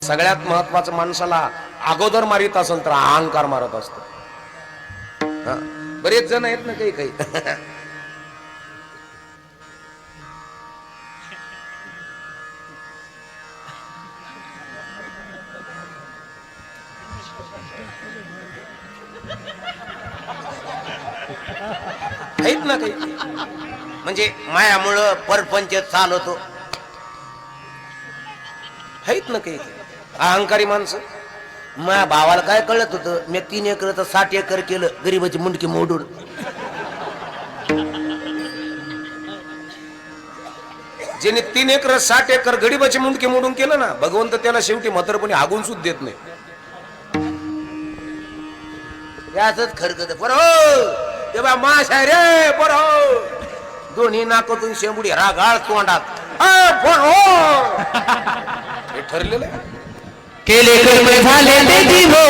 सगळ्यात महत्वाचं माणसाला अगोदर मारित असेल तर अहंकार मारत असतो. बरेच जण आहेत ना काही काही आहेत ना काही म्हणजे मायामुळं परपंच चालवतो. आहेत ना काही अहंकारी माणसं. माझ्या भावाला काय कळत होतं, मी 3 एकर तर 60 एकर केलं गरीबाची मुंडकी मोडून. ज्याने 3 एकर 60 एकर गरीबाची मुंडकी मोडून केलं ना, भगवंत त्याला शेवटी म्हातारपणी हागून सुद्धा देत नाही. याच खरकत बरो तेव्हा माशा रे बरो दोन्ही नाकातून शेंबुडी रागाळ तोंडात हे ठरलेलं केले कर्म झाले ते जीवो